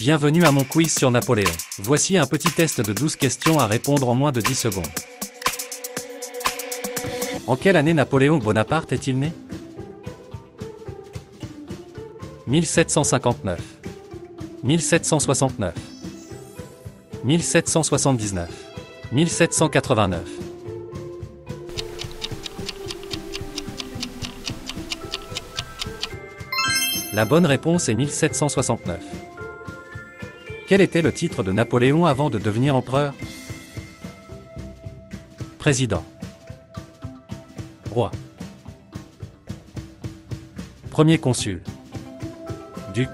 Bienvenue à mon quiz sur Napoléon. Voici un petit test de 12 questions à répondre en moins de 10 secondes. En quelle année Napoléon Bonaparte est-il né? 1759, 1769, 1779, 1789. La bonne réponse est 1769. Quel était le titre de Napoléon avant de devenir empereur? Président. Roi. Premier consul. Duc.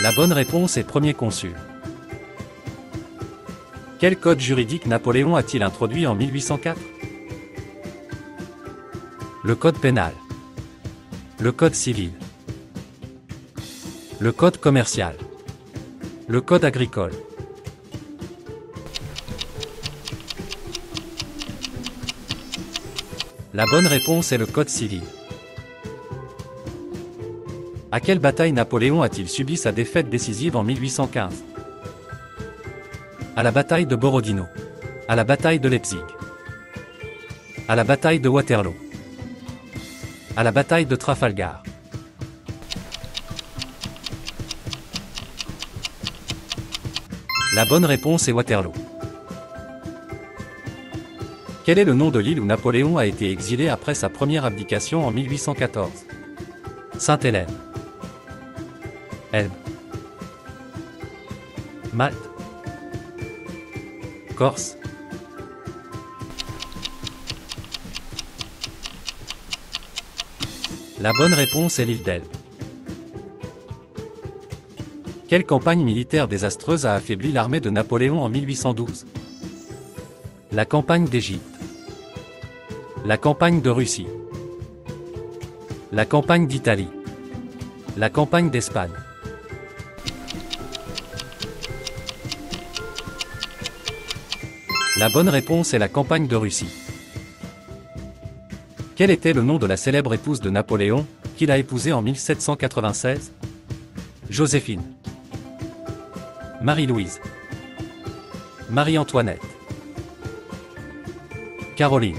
La bonne réponse est premier consul. Quel code juridique Napoléon a-t-il introduit en 1804? Le code pénal. Le code civil. Le code commercial. Le code agricole. La bonne réponse est le code civil. À quelle bataille Napoléon a-t-il subi sa défaite décisive en 1815? À la bataille de Borodino. À la bataille de Leipzig. À la bataille de Waterloo. À la bataille de Trafalgar. La bonne réponse est Waterloo. Quel est le nom de l'île où Napoléon a été exilé après sa première abdication en 1814? Sainte-Hélène. Elbe. Malte. Corse. La bonne réponse est l'île d'Elbe. Quelle campagne militaire désastreuse a affaibli l'armée de Napoléon en 1812? La campagne d'Égypte. La campagne de Russie. La campagne d'Italie. La campagne d'Espagne. La bonne réponse est la campagne de Russie. Quel était le nom de la célèbre épouse de Napoléon, qu'il a épousée en 1796? Joséphine. Marie-Louise. Marie-Antoinette. Caroline.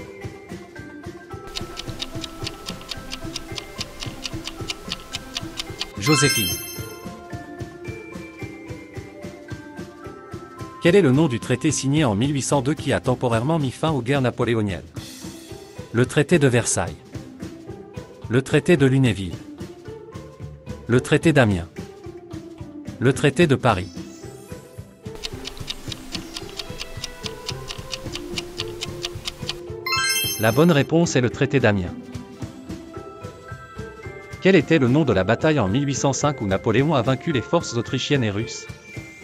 Joséphine. Quel est le nom du traité signé en 1802 qui a temporairement mis fin aux guerres napoléoniennes? Le traité de Versailles. Le traité de Lunéville. Le traité d'Amiens. Le traité de Paris. La bonne réponse est le traité d'Amiens. Quel était le nom de la bataille en 1805 où Napoléon a vaincu les forces autrichiennes et russes?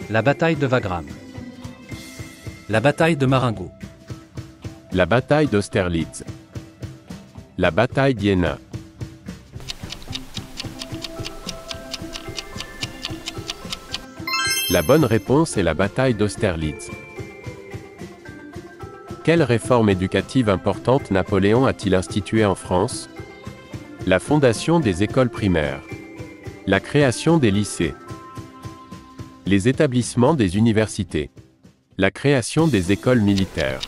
La bataille de Wagram. La bataille de Marengo. La bataille d'Austerlitz. La bataille d'Iéna. La bonne réponse est la bataille d'Austerlitz. Quelle réforme éducative importante Napoléon a-t-il instituée en France? La fondation des écoles primaires. La création des lycées. Les établissements des universités. La création des écoles militaires.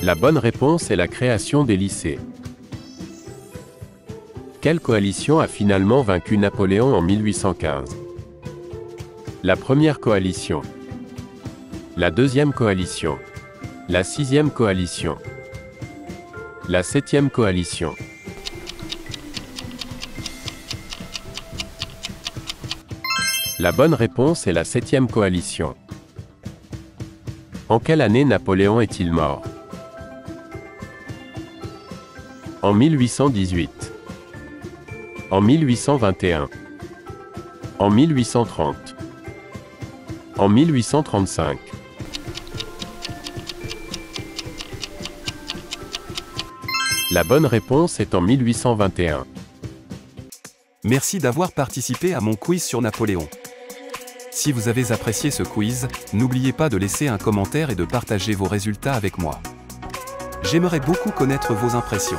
La bonne réponse est la création des lycées. Quelle coalition a finalement vaincu Napoléon en 1815? La première coalition. La deuxième coalition. La sixième coalition. La septième coalition. La bonne réponse est la septième coalition. En quelle année Napoléon est-il mort? En 1818. En 1821. En 1830. En 1835. La bonne réponse est en 1821. Merci d'avoir participé à mon quiz sur Napoléon. Si vous avez apprécié ce quiz, n'oubliez pas de laisser un commentaire et de partager vos résultats avec moi. J'aimerais beaucoup connaître vos impressions.